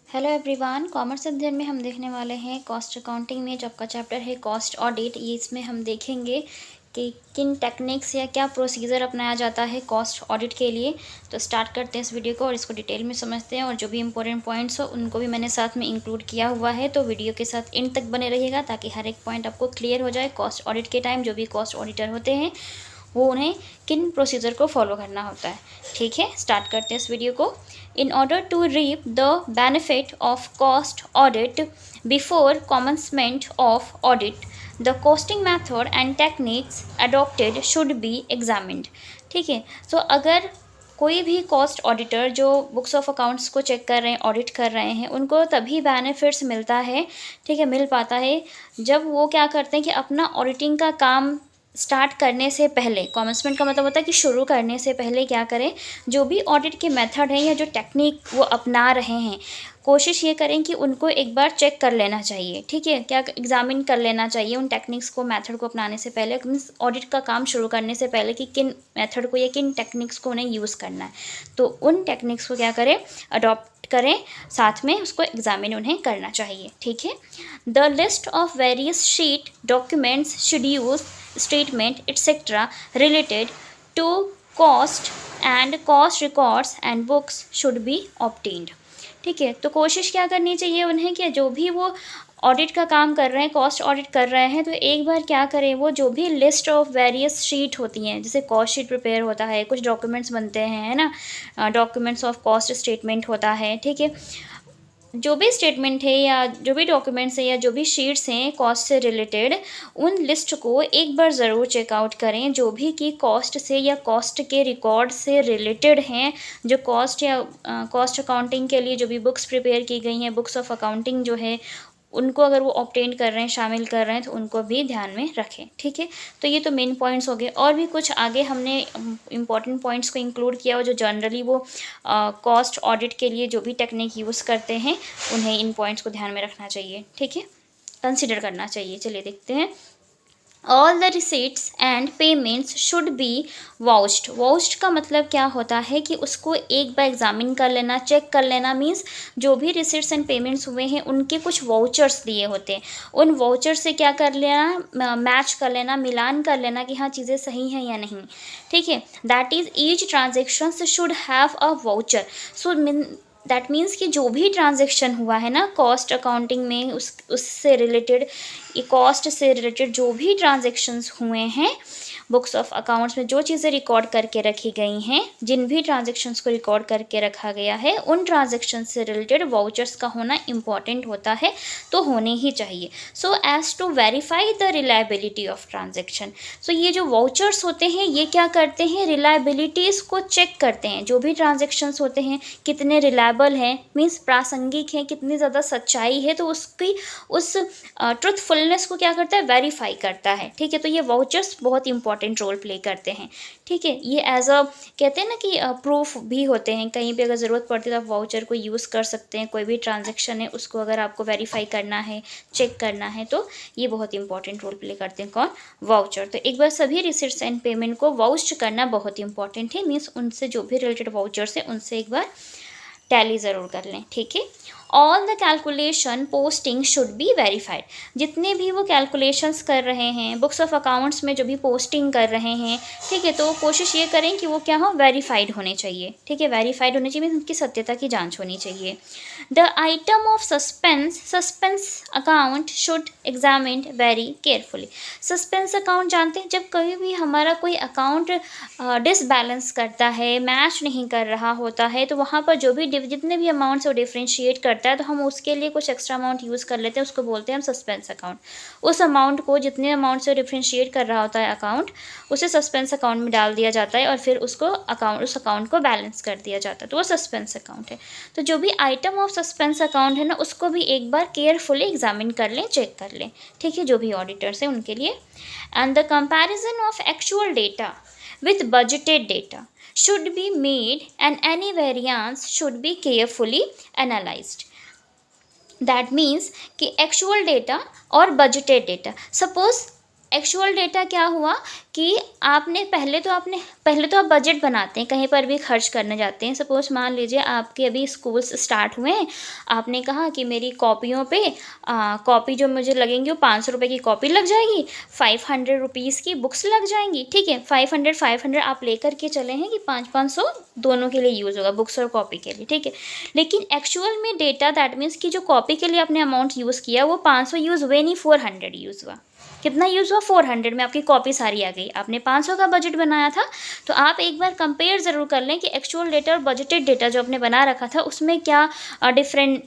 Hello everyone, commerce अध्ययन में हम देखने वाले हैं कॉस्ट अकाउंटिंग में जो आपका चैप्टर है कॉस्ट ऑडिट। ये इसमें हम देखेंगे कि किन टेक्निक्स या क्या प्रोसीजर अपनाया जाता है कॉस्ट ऑडिट के लिए। तो स्टार्ट करते हैं इस वीडियो को और इसको डिटेल में समझते हैं, और जो भी इंपॉर्टेंट पॉइंट्स हो उनको भी मैंने साथ में इंक्लूड किया हुआ है। तो वीडियो के साथ एंड तक बने रहिएगा ताकि हर एक पॉइंट आपको क्लियर हो जाए। कॉस्ट ऑडिट के टाइम जो भी कॉस्ट ऑडिटर होते हैं वो उन्हें किन प्रोसीजर को फॉलो करना होता है। ठीक है, स्टार्ट करते हैं इस वीडियो को। In order to reap the benefit of cost audit before commencement of audit, the costing method and techniques adopted should be examined. ठीक है, तो अगर कोई भी कॉस्ट ऑडिटर जो बुक्स ऑफ अकाउंट्स को चेक कर रहे हैं, ऑडिट कर रहे हैं, उनको तभी बेनिफिट्स मिलता है, ठीक है, मिल पाता है जब वो क्या करते हैं कि अपना ऑडिटिंग का काम स्टार्ट करने से पहले, कॉमेंसमेंट का मतलब होता है कि शुरू करने से पहले क्या करें, जो भी ऑडिट के मेथड हैं या जो टेक्निक वो अपना रहे हैं, कोशिश ये करें कि उनको एक बार चेक कर लेना चाहिए। ठीक है, क्या एग्जामिन कर लेना चाहिए उन टेक्निक्स को, मेथड को अपनाने से पहले, मीन्स ऑडिट का काम शुरू करने से पहले कि किन मेथड को या किन टेक्निक्स को उन्हें यूज़ करना है। तो उन टेक्निक्स को क्या करें, अडॉप्ट करें, साथ में उसको एग्जामिन उन्हें करना चाहिए। ठीक है, the list of various sheet documents schedules statement etc. related to cost and cost records and books should be obtained. ठीक है, तो कोशिश क्या करनी चाहिए उन्हें कि जो भी वो ऑडिट का काम कर रहे हैं, कॉस्ट ऑडिट कर रहे हैं, तो एक बार क्या करें, वो जो भी लिस्ट ऑफ वेरियस शीट होती हैं, जैसे कॉस्ट शीट प्रिपेयर होता है, कुछ डॉक्यूमेंट्स बनते हैं, है ना, डॉक्यूमेंट्स ऑफ कॉस्ट स्टेटमेंट होता है। ठीक है, जो भी स्टेटमेंट है या जो भी डॉक्यूमेंट्स है या जो भी शीट्स हैं कॉस्ट से रिलेटेड, उन लिस्ट को एक बार ज़रूर चेकआउट करें, जो भी कि कॉस्ट से या कॉस्ट के रिकॉर्ड से रिलेटेड हैं, जो कॉस्ट या कॉस्ट अकाउंटिंग के लिए जो भी बुक्स प्रिपेयर की गई हैं, बुक्स ऑफ अकाउंटिंग जो है, उनको अगर वो ऑब्टेन कर रहे हैं, शामिल कर रहे हैं, तो उनको भी ध्यान में रखें। ठीक है, तो ये तो मेन पॉइंट्स हो गए, और भी कुछ आगे हमने इंपॉर्टेंट पॉइंट्स को इंक्लूड किया हो जो जनरली वो कॉस्ट ऑडिट के लिए जो भी टेक्निक यूज़ करते हैं, उन्हें इन पॉइंट्स को ध्यान में रखना चाहिए। ठीक है, कंसिडर करना चाहिए। चलिए देखते हैं। All the receipts and payments should be vouched. Vouched का मतलब क्या होता है कि उसको एक बार एग्जामिन कर लेना, चेक कर लेना, मीन्स जो भी रिसीट्स एंड पेमेंट्स हुए हैं उनके कुछ वाउचर्स दिए होते हैं, उन वाउचर से क्या कर लेना, मैच कर लेना, मिलान कर लेना कि हाँ चीज़ें सही हैं या नहीं। ठीक है, that is each transaction should have a voucher. So that means कि जो भी ट्रांजेक्शन हुआ है ना कॉस्ट अकाउंटिंग में, उससे रिलेटेड, ये कॉस्ट से रिलेटेड जो भी ट्रांजेक्शन्स हुए हैं बुक्स ऑफ अकाउंट्स में, जो चीज़ें रिकॉर्ड करके रखी गई हैं, जिन भी ट्रांजेक्शन्स को रिकॉर्ड करके रखा गया है, उन ट्रांजेक्शन से रिलेटेड वाउचर्स का होना इम्पॉर्टेंट होता है, तो होने ही चाहिए, so as to verify the reliability of transaction. So ये जो वाउचर्स होते हैं ये क्या करते हैं, रिलायबिलिटीज़ को चेक करते हैं, जो भी ट्रांजेक्शन्स होते हैं कितने रिलायबल हैं, मीन्स प्रासंगिक हैं, कितनी ज़्यादा सच्चाई है, तो उसकी उस ट्रुथफुलनेस को क्या करता है, वेरीफाई करता है। ठीक है, तो ये वाउचर्स बहुत इंपॉर्टेंट रोल प्ले करते हैं। ठीक है, ये एज अ कहते हैं ना कि प्रूफ भी होते हैं, कहीं पे अगर ज़रूरत पड़ती है तो आप वाउचर को यूज़ कर सकते हैं। कोई भी ट्रांजैक्शन है उसको अगर आपको वेरीफाई करना है, चेक करना है, तो ये बहुत इंपॉर्टेंट रोल प्ले करते हैं। कौन, वाउचर। तो एक बार सभी रिसिट्स एंड पेमेंट को वाउच्ड करना बहुत इंपॉर्टेंट है, मीन्स उनसे जो भी रिलेटेड वाउचर्स है उनसे एक बार टैली ज़रूर कर लें। ठीक है, all the calculation posting should be verified. जितने भी वो कैलकुलेशंस कर रहे हैं बुक्स ऑफ अकाउंट्स में, जो भी पोस्टिंग कर रहे हैं, ठीक है, तो कोशिश ये करें कि वो क्या हो, वेरीफाइड होने चाहिए। ठीक है, वेरीफाइड होने चाहिए, उनकी सत्यता की जांच होनी चाहिए। The item of suspense account should examine very carefully. Suspense account जानते हैं, जब कभी भी हमारा कोई अकाउंट डिसबैलेंस करता है, मैच नहीं कर रहा होता है, तो वहाँ पर जो भी जितने भी अमाउंट्स वो डिफ्रेंशिएट करता है, तो हम उसके लिए कुछ एक्स्ट्रा अमाउंट यूज़ कर लेते हैं, उसको बोलते हैं हम सस्पेंस अकाउंट। उस अमाउंट को, जितने अमाउंट से डिफ्रेंशिएट कर रहा होता है अकाउंट, उसे सस्पेंस अकाउंट में डाल दिया जाता है और फिर उस अकाउंट को बैलेंस कर दिया जाता है, तो वो सस्पेंस अकाउंट है। तो जो भी आइटम ऑफ सस्पेंस अकाउंट है ना, उसको भी एक बार केयरफुली एग्जामिन कर लें, चेक कर लें। ठीक है, जो भी ऑडिटर्स हैं उनके लिए। And the comparison of actual data with budgeted data should be made and any variance should be carefully analyzed. That means कि actual data और budgeted data, suppose actual data क्या हुआ कि आपने पहले तो आप बजट बनाते हैं, कहीं पर भी खर्च करने जाते हैं। सपोज़ मान लीजिए आपके अभी स्कूल्स स्टार्ट हुए हैं, आपने कहा कि मेरी कॉपियों पे कॉपी जो मुझे लगेंगी वो 500 रुपये की कॉपी लग जाएगी, 500 रुपीज़ की बुक्स लग जाएंगी, ठीक है। 500 आप लेकर के चले हैं कि 500 दोनों के लिए यूज़ होगा, बुक्स और कॉपी के लिए, ठीक है। लेकिन एक्चुअल में डेटा दैट मीन्स कि जो कॉपी के लिए आपने अमाउंट यूज़ किया वो 500 यूज़ हुए नहीं, 400 यूज़ हुआ। कितना यूज़ हुआ? 400 में आपकी कॉपी सारी आ गई। आपने 500 का बजट बनाया था, तो आप एक बार कंपेयर ज़रूर कर लें कि एक्चुअल डेटा और बजटेड डेटा जो आपने बना रखा था उसमें क्या डिफरेंट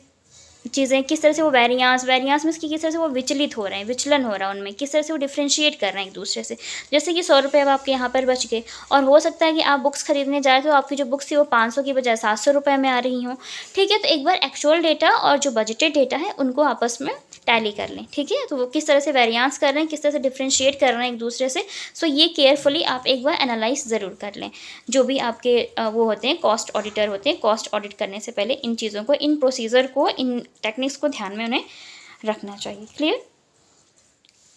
चीज़ें, किस तरह से वो वेरियांस मीन्स कि किस तरह से वो विचलित हो रहे हैं, विचलन हो रहा है उनमें, किस तरह से वो डिफ्रेंशिएट कर रहे हैं एक दूसरे से। जैसे कि 100 रुपये अब आपके यहाँ पर बच गए, और हो सकता है कि आप बुक्स खरीदने जाए तो आपकी जो बुक्स थी वो 500 की बजाय 700 रुपये में आ रही हों, ठीक है। तो एक बार एक्चुअल डेटा और जो बजटेड डेटा है उनको आपस में टैली कर लें, ठीक है। तो वो किस तरह से वेरियांस कर रहे हैं, किस तरह से डिफ्रेंशिएट कर रहे हैं एक दूसरे से। सो ये केयरफुली आप एक बार एनालाइज ज़रूर कर लें। जो भी आपके वो होते हैं कॉस्ट ऑडिटर होते हैं, कॉस्ट ऑडिट करने से पहले इन चीज़ों को, इन प्रोसीजर को, इन टेक्निक्स को ध्यान में उन्हें रखना चाहिए। क्लियर?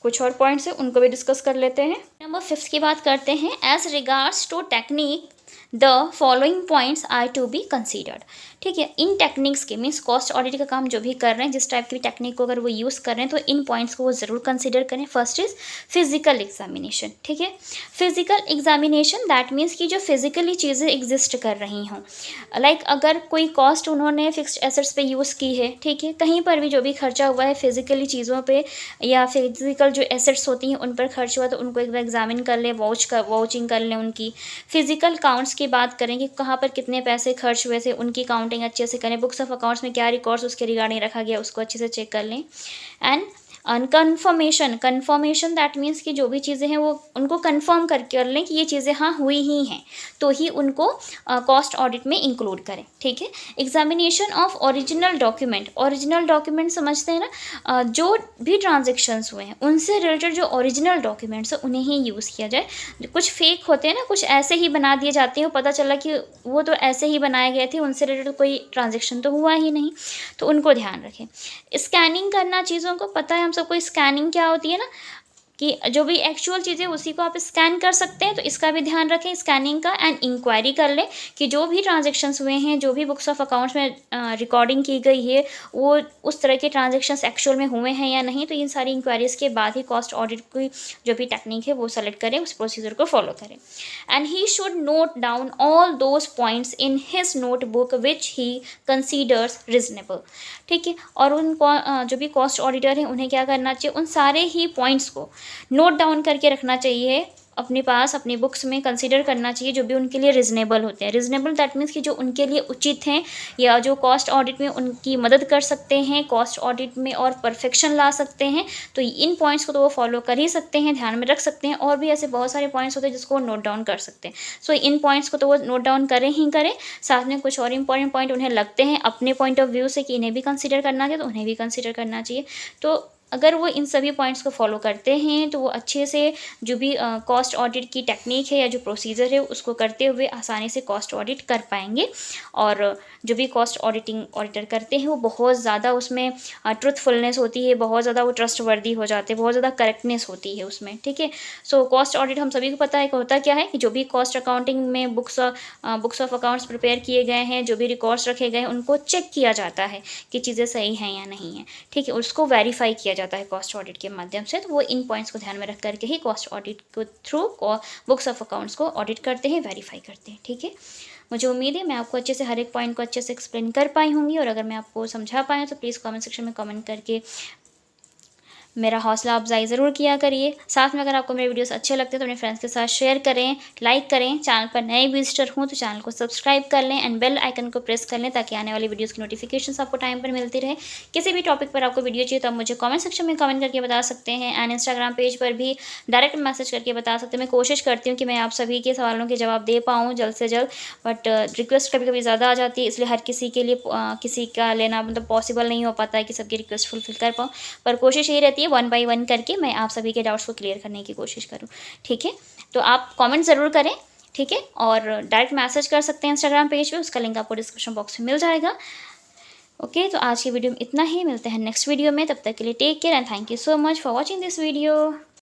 कुछ और पॉइंट्स हैं उनको भी डिस्कस कर लेते हैं। नंबर 5 की बात करते हैं। As regards to technique the following points are to be considered, ठीक है। इन टेक्निक्स के मीन्स कॉस्ट ऑडिट का काम जो भी कर रहे हैं, जिस टाइप की टेक्निक को अगर वो यूज़ कर रहे हैं तो इन पॉइंट्स को वो ज़रूर कंसीडर करें। फर्स्ट इज़ फिजिकल एग्जामिनेशन, ठीक है। फिजिकल एग्जामिनेशन दैट मीन्स कि जो फिजिकली चीज़ें एग्जिस्ट कर रही हों, लाइक अगर कोई कॉस्ट उन्होंने फिक्स्ड एसेट्स पे यूज़ की है, ठीक है, कहीं पर भी जो भी खर्चा हुआ है फिजिकली चीज़ों पे या फिजिकल जो एसेट्स होती हैं उन पर खर्च हुआ, तो उनको एक बार एग्जामिन कर लें, वॉचिंग कर लें उनकी। फिजिकल काउंट्स की बात करें कि कहाँ पर कितने पैसे खर्च हुए थे, उनकी काउंटिंग अच्छे से करें। बुक्स ऑफ अकाउंट्स में क्या रिकॉर्ड्स उसके रिगार्डिंग रखा गया उसको अच्छे से चेक कर लें। एंड कन्फर्मेशन दैट मीन्स कि जो भी चीज़ें हैं वो उनको कन्फर्म कर लें कि ये चीज़ें हाँ हुई ही हैं, तो ही उनको कॉस्ट ऑडिट में इंक्लूड करें, ठीक है। एग्जामिनेशन ऑफ ओरिजिनल डॉक्यूमेंट समझते हैं ना, जो भी ट्रांजेक्शन्स हुए हैं उनसे रिलेटेड जो ओरिजिनल डॉक्यूमेंट्स हैं उन्हें ही यूज़ किया जाए। कुछ फेक होते हैं ना, कुछ ऐसे ही बना दिए जाते हैं, पता चला कि वो तो ऐसे ही बनाए गए थे, उनसे रिलेटेड कोई ट्रांजेक्शन तो हुआ ही नहीं, तो उनको ध्यान रखें। स्कैनिंग करना चीज़ों को पता है हम सबको स्कैनिंग क्या होती है ना, कि जो भी एक्चुअल चीज़ें उसी को आप स्कैन कर सकते हैं, तो इसका भी ध्यान रखें स्कैनिंग का। एंड इंक्वायरी कर लें कि जो भी ट्रांजेक्शन्स हुए हैं, जो भी बुक्स ऑफ अकाउंट्स में रिकॉर्डिंग की गई है वो उस तरह के ट्रांजेक्शन्स एक्चुअल में हुए हैं या नहीं। तो इन सारी इंक्वायरीज़ के बाद ही कॉस्ट ऑडिट की जो भी टेक्निक है वो सेलेक्ट करें, उस प्रोसीजर को फॉलो करें। And he should note down all those points in his notebook which he considers reasonable, ठीक है। और उन जो भी कॉस्ट ऑडिटर हैं उन्हें क्या करना चाहिए, उन सारे ही पॉइंट्स को नोट डाउन करके रखना चाहिए अपने पास, अपनी बुक्स में कंसीडर करना चाहिए जो भी उनके लिए रिजनेबल होते हैं। रिजनेबल दैट मीन्स कि जो उनके लिए उचित हैं या जो कॉस्ट ऑडिट में उनकी मदद कर सकते हैं, कॉस्ट ऑडिट में और परफेक्शन ला सकते हैं। तो इन पॉइंट्स को तो वो फॉलो कर ही सकते हैं, ध्यान में रख सकते हैं। और भी ऐसे बहुत सारे पॉइंट्स होते हैं जिसको वो नोट डाउन कर सकते हैं। सो इन पॉइंट्स को तो वो नोट डाउन करें ही करें, साथ में कुछ और इंपॉर्टेंट पॉइंट उन्हें लगते हैं अपने पॉइंट ऑफ व्यू से कि इन्हें भी कंसिडर करना चाहिए, तो उन्हें भी कंसिडर करना चाहिए। तो अगर वो इन सभी पॉइंट्स को फॉलो करते हैं तो वो अच्छे से जो भी कॉस्ट ऑडिट की टेक्निक है या जो प्रोसीजर है उसको करते हुए आसानी से कॉस्ट ऑडिट कर पाएंगे। और जो भी कॉस्ट ऑडिटर करते हैं वो बहुत ज़्यादा उसमें ट्रुथफुलनेस होती है, बहुत ज़्यादा वो ट्रस्टवर्दी हो जाते हैं, बहुत ज़्यादा करेक्टनेस होती है उसमें, ठीक है। सो कॉस्ट ऑडिट हम सभी को पता है कि होता क्या है कि जो भी कॉस्ट अकाउंटिंग में बुक्स ऑफ अकाउंट्स प्रिपेयर किए गए हैं, जो भी रिकॉर्ड्स रखे गए हैं उनको चेक किया जाता है कि चीज़ें सही हैं या नहीं है, ठीक है। उसको वेरीफाई किया जाता है कॉस्ट ऑडिट के माध्यम से। तो वो इन पॉइंट्स को ध्यान में रख करके ही कॉस्ट ऑडिट को थ्रू बुक्स ऑफ अकाउंट्स को ऑडिट करते हैं, वेरीफाई करते हैं, ठीक है। मुझे उम्मीद है मैं आपको अच्छे से हर एक पॉइंट को अच्छे से एक्सप्लेन कर पाई होंगी, और अगर मैं आपको समझा पाया तो प्लीज़ कमेंट सेक्शन में कमेंट करके मेरा हौसला अफजाई ज़रूर किया करिए। साथ में अगर आपको मेरे वीडियोस अच्छे लगते हैं तो अपने फ्रेंड्स के साथ शेयर करें, लाइक करें। चैनल पर नए विजिटर हों तो चैनल को सब्सक्राइब कर लें एंड बेल आइकन को प्रेस कर लें ताकि आने वाली वीडियोस की नोटिफिकेशंस आपको टाइम पर मिलती रहे। किसी भी टॉपिक पर आपको वीडियो चाहिए तो आप मुझे कमेंट सेक्शन में कमेंट करके बता सकते हैं, एंड इंस्टाग्राम पेज पर भी डायरेक्ट मैसेज करके बता सकते हैं। मैं कोशिश करती हूँ कि मैं आप सभी के सवालों के जवाब दे पाऊँ जल्द से जल्द, बट रिक्वेस्ट कभी कभी ज़्यादा आ जाती है, इसलिए हर किसी के लिए किसी का लेना मतलब पॉसिबल नहीं हो पाता है कि सबकी रिक्वेस्ट फुलफिल कर पाऊँ। पर कोशिश यही रहती है 1 बाय 1 करके मैं आप सभी के डाउट्स को क्लियर करने की कोशिश करूँ, ठीक है। तो आप कमेंट ज़रूर करें, ठीक है, और डायरेक्ट मैसेज कर सकते हैं इंस्टाग्राम पेज पे, उसका लिंक आपको डिस्क्रिप्शन बॉक्स में मिल जाएगा। ओके, तो आज की वीडियो में इतना ही, मिलते हैं नेक्स्ट वीडियो में। तब तक के लिए take care and thank you so much for watching this video.